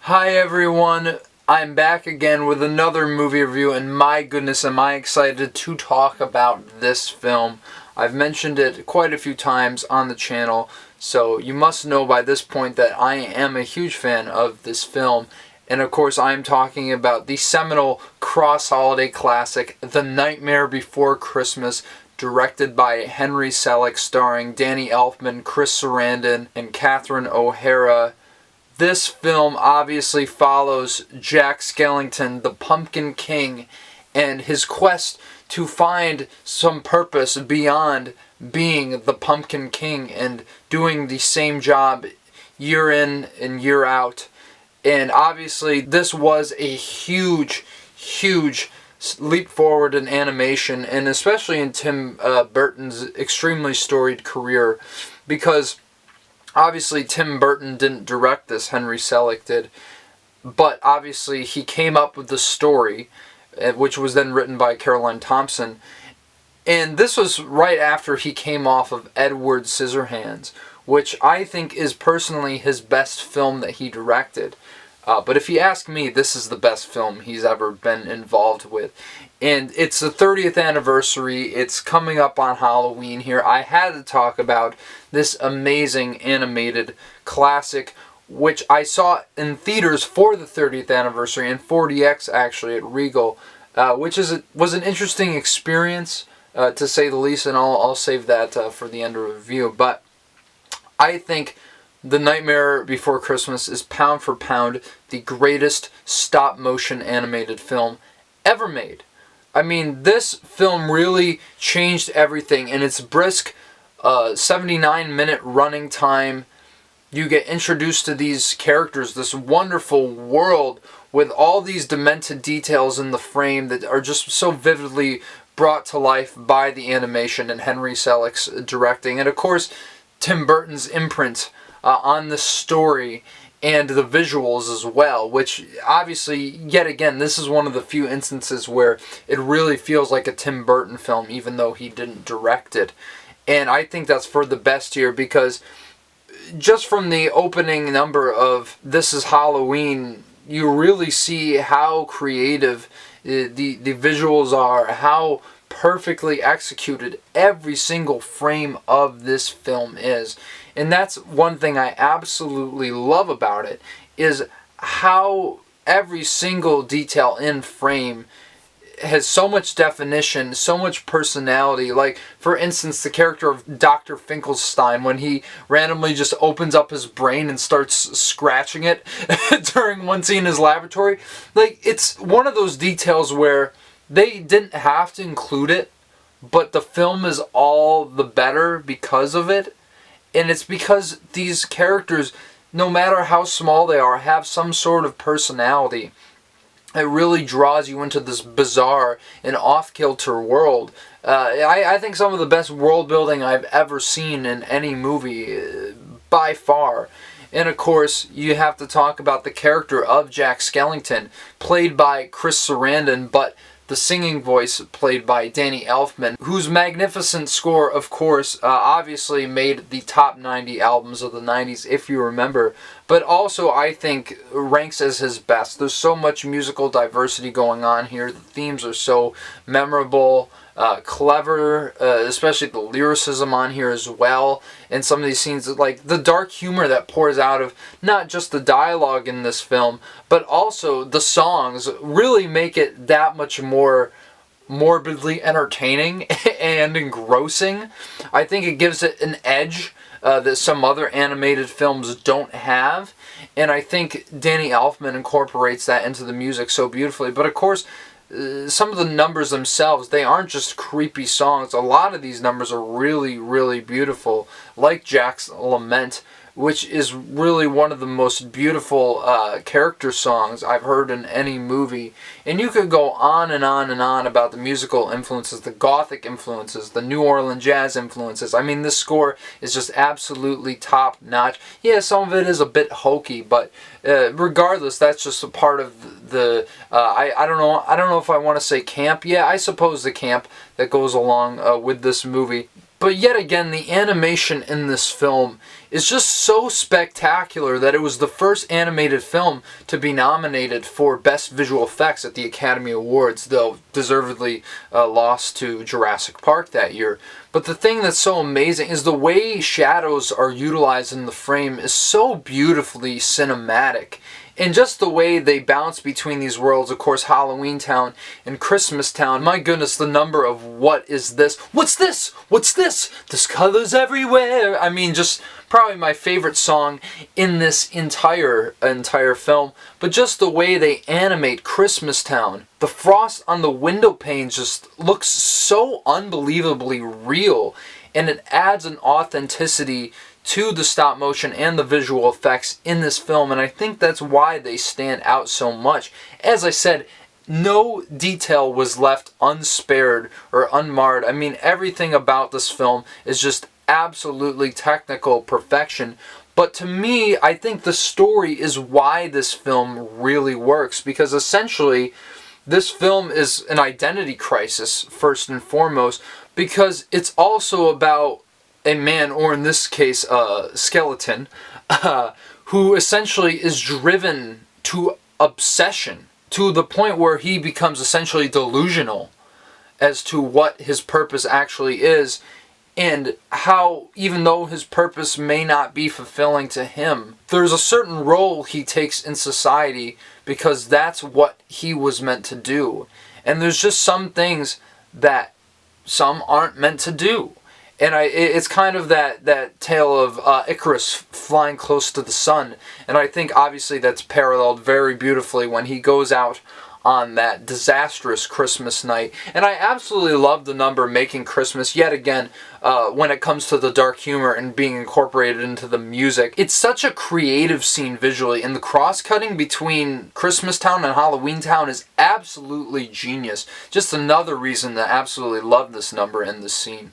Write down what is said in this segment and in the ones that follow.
Hi everyone, I'm back again with another movie review, and my goodness am I excited to talk about this film. I've mentioned it quite a few times on the channel, so you must know by this point that I am a huge fan of this film. And of course I'm talking about the seminal cross-holiday classic, The Nightmare Before Christmas, directed by Henry Selick, starring Danny Elfman, Chris Sarandon, and Catherine O'Hara. This film obviously follows Jack Skellington, the Pumpkin King, and his quest to find some purpose beyond being the Pumpkin King and doing the same job year in and year out. And obviously this was a huge leap forward in animation, and especially in Tim Burton's extremely storied career, because obviously Tim Burton didn't direct this, Henry Selick did, but obviously he came up with the story, which was then written by Caroline Thompson, and this was right after he came off of Edward Scissorhands, which I think is personally his best film that he directed. But if you ask me, this is the best film he's ever been involved with. And it's the 30th anniversary. It's coming up on Halloween here. I had to talk about this amazing animated classic, which I saw in theaters for the 30th anniversary, in 4DX actually at Regal, which was an interesting experience, to say the least, and I'll save that for the end of the review. But I think The Nightmare Before Christmas is pound for pound the greatest stop-motion animated film ever made. I mean, this film really changed everything. In its brisk 79-minute running time, you get introduced to these characters, this wonderful world with all these demented details in the frame that are just so vividly brought to life by the animation and Henry Selick's directing. And of course, Tim Burton's imprint on the story and the visuals as well, which obviously, yet again, this is one of the few instances where it really feels like a Tim Burton film, even though he didn't direct it. And I think that's for the best here, because just from the opening number of This Is Halloween, you really see how creative the visuals are, how perfectly executed every single frame of this film is. And that's one thing I absolutely love about it, is how every single detail in frame has so much definition, so much personality. Like, for instance, the character of Dr. Finkelstein, when he randomly just opens up his brain and starts scratching it during one scene in his laboratory. Like, it's one of those details where they didn't have to include it, but the film is all the better because of it. And it's because these characters, no matter how small they are, have some sort of personality. It really draws you into this bizarre and off-kilter world. I think some of the best world building I've ever seen in any movie, by far. And of course, you have to talk about the character of Jack Skellington, played by Chris Sarandon, but the singing voice played by Danny Elfman, whose magnificent score, of course, obviously made the top 90 albums of the 90s, if you remember, but also I think ranks as his best. There's so much musical diversity going on here. The themes are so memorable, clever, especially the lyricism on here as well, and some of these scenes, like the dark humor that pours out of not just the dialogue in this film, but also the songs really make it that much more morbidly entertaining and engrossing. I think it gives it an edge that some other animated films don't have, and I think Danny Elfman incorporates that into the music so beautifully. But of course, some of the numbers themselves, they aren't just creepy songs. A lot of these numbers are really beautiful, like Jack's Lament, which is really one of the most beautiful character songs I've heard in any movie. And you could go on and on and on about the musical influences, the Gothic influences, the New Orleans jazz influences. I mean, this score is just absolutely top-notch. Yeah, some of it is a bit hokey, but regardless, that's just a part of the I don't know if I want to say camp. Yeah, I suppose the camp that goes along with this movie. But yet again, the animation in this film is just so spectacular that it was the first animated film to be nominated for Best Visual Effects at the Academy Awards, though deservedly lost to Jurassic Park that year. But the thing that's so amazing is the way shadows are utilized in the frame is so beautifully cinematic. And just the way they bounce between these worlds, of course, Halloween Town and Christmas Town. My goodness, the number of what is this? What's this? What's this? There's colors everywhere. I mean, just probably my favorite song in this entire film. But just the way they animate Christmas Town. The frost on the window panes just looks so unbelievably real. And it adds an authenticity to the stop motion and the visual effects in this film, and I think that's why they stand out so much. As I said, no detail was left unspared or unmarred. I mean, everything about this film is just absolutely technical perfection. But to me, I think the story is why this film really works, because essentially this film is an identity crisis first and foremost, because it's also about a man, or in this case, a skeleton, who essentially is driven to obsession, to the point where he becomes essentially delusional as to what his purpose actually is, and how, even though his purpose may not be fulfilling to him, there's a certain role he takes in society because that's what he was meant to do. And there's just some things that some aren't meant to do. And it's kind of that tale of Icarus flying close to the sun. And I think obviously that's paralleled very beautifully when he goes out on that disastrous Christmas night. And I absolutely love the number Making Christmas, yet again, when it comes to the dark humor and being incorporated into the music. It's such a creative scene visually, and the cross-cutting between Christmas Town and Halloween Town is absolutely genius. Just another reason to absolutely love this number and this scene.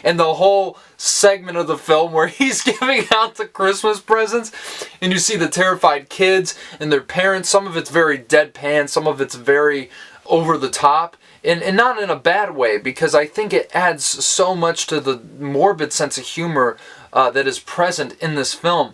And the whole segment of the film where he's giving out the Christmas presents, and you see the terrified kids and their parents. Some of it's very deadpan, some of it's very over the top, and not in a bad way, because I think it adds so much to the morbid sense of humor that is present in this film.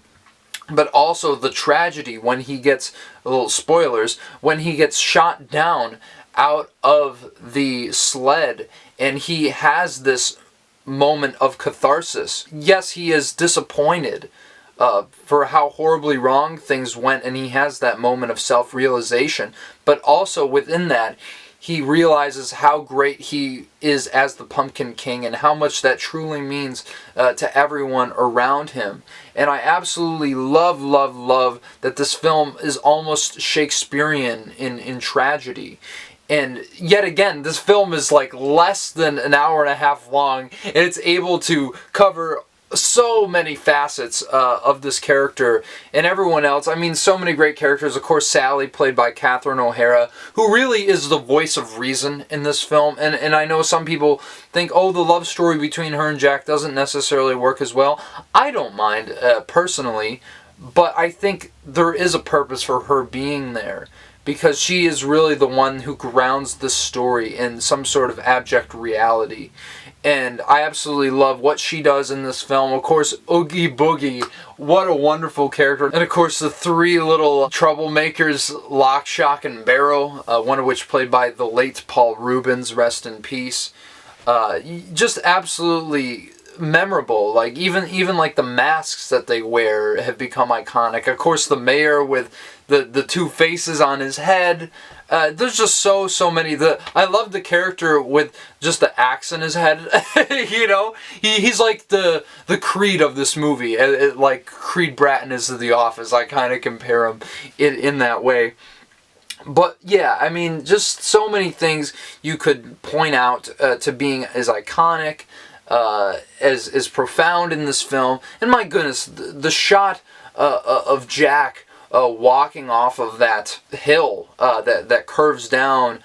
But also the tragedy when he gets, a little spoilers, when he gets shot down out of the sled, and he has this moment of catharsis. Yes, he is disappointed for how horribly wrong things went, and he has that moment of self-realization, but also within that he realizes how great he is as the Pumpkin King and how much that truly means to everyone around him. And I absolutely love that this film is almost Shakespearean in tragedy. And yet again, this film is like less than an hour and a half long, and it's able to cover so many facets of this character and everyone else. I mean, so many great characters. Of course, Sally, played by Catherine O'Hara, who really is the voice of reason in this film. And I know some people think, oh, the love story between her and Jack doesn't necessarily work as well. I don't mind, personally, but I think there is a purpose for her being there, because she is really the one who grounds the story in some sort of abject reality. And I absolutely love what she does in this film. Of course, Oogie Boogie, what a wonderful character. And of course, the three little troublemakers, Lock, Shock, and Barrow, one of which played by the late Paul Rubens, rest in peace. Just absolutely memorable. Like even like the masks that they wear have become iconic. Of course, the mayor with the two faces on his head. There's just so many. I love the character with just the axe in his head. You know, he's like the Creed of this movie. Like Creed Bratton is of The Office. I kind of compare him in that way. But yeah, I mean, just so many things you could point out to being as iconic, as profound in this film. And my goodness, the shot of Jack walking off of that hill that curves down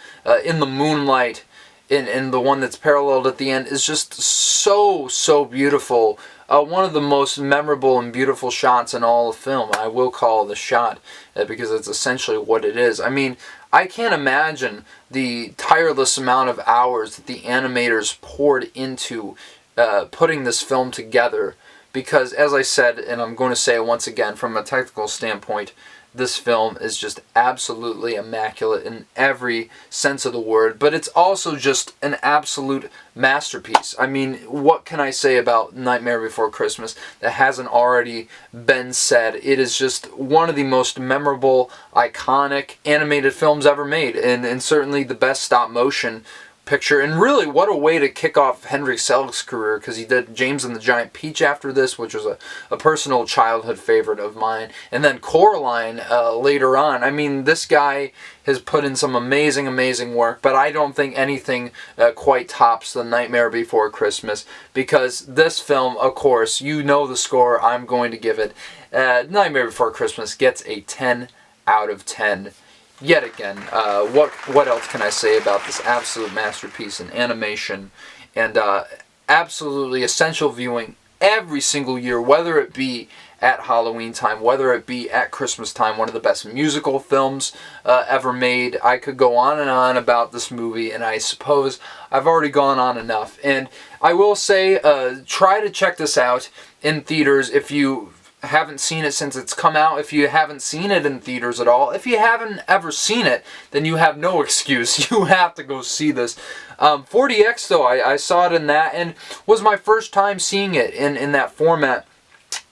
in the moonlight, and the one that's paralleled at the end is just so beautiful. One of the most memorable and beautiful shots in all of film. I will call the shot because it's essentially what it is. I mean, I can't imagine the tireless amount of hours that the animators poured into putting this film together, because as I said, and I'm going to say it once again, from a technical standpoint, this film is just absolutely immaculate in every sense of the word, but it's also just an absolute masterpiece. I mean, what can I say about Nightmare Before Christmas that hasn't already been said? It is just one of the most memorable, iconic animated films ever made, and certainly the best stop motion picture. And really, what a way to kick off Henry Selick's career, because he did James and the Giant Peach after this, which was a personal childhood favorite of mine, and then Coraline later on. I mean, this guy has put in some amazing work, but I don't think anything quite tops The Nightmare Before Christmas, because this film, of course, you know the score, I'm going to give it. Nightmare Before Christmas gets a 10 out of 10. Yet again, what else can I say about this absolute masterpiece in animation, and absolutely essential viewing every single year, whether it be at Halloween time, whether it be at Christmas time. One of the best musical films ever made. I could go on and on about this movie, and I suppose I've already gone on enough. And I will say, try to check this out in theaters if you haven't seen it since it's come out, if you haven't seen it in theaters at all. If you haven't ever seen it, then you have no excuse. You have to go see this. 4DX, though, I saw it in that, and was my first time seeing it in that format.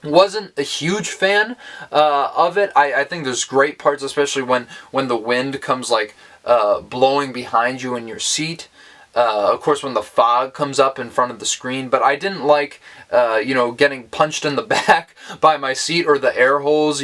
Wasn't a huge fan of it. I think there's great parts, especially when the wind comes like blowing behind you in your seat. Of course, when the fog comes up in front of the screen, but I didn't like, getting punched in the back by my seat, or the air holes,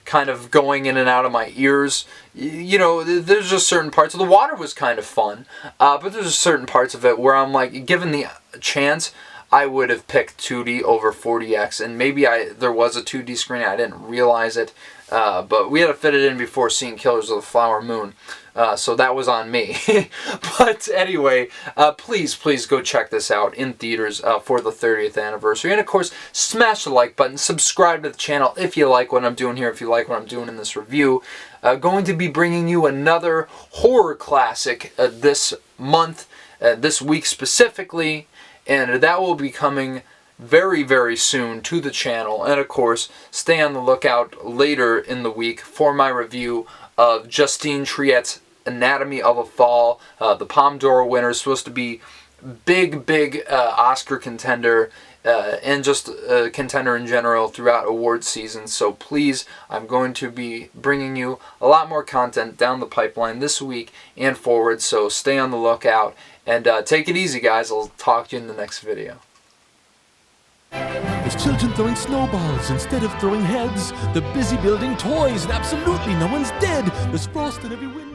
kind of going in and out of my ears. There's just certain parts of the water was kind of fun, but there's just certain parts of it where I'm like, given the chance, I would have picked 2D over 4DX, and maybe there was a 2D screen, I didn't realize it, but we had to fit it in before seeing Killers of the Flower Moon. So that was on me. But anyway, please go check this out in theaters for the 30th anniversary. And of course, smash the like button, subscribe to the channel if you like what I'm doing here, if you like what I'm doing in this review. Going to be bringing you another horror classic this month, this week specifically, and that will be coming very soon to the channel. And of course, stay on the lookout later in the week for my review of Justine Triet's Anatomy of a Fall. The Palme d'Or winner is supposed to be big Oscar contender, and just a contender in general throughout award season. So please, I'm going to be bringing you a lot more content down the pipeline this week and forward, so stay on the lookout, and take it easy, guys. I'll talk to you in the next video. There's children throwing snowballs instead of throwing heads. They're busy building toys and absolutely no one's dead. There's frost in every window.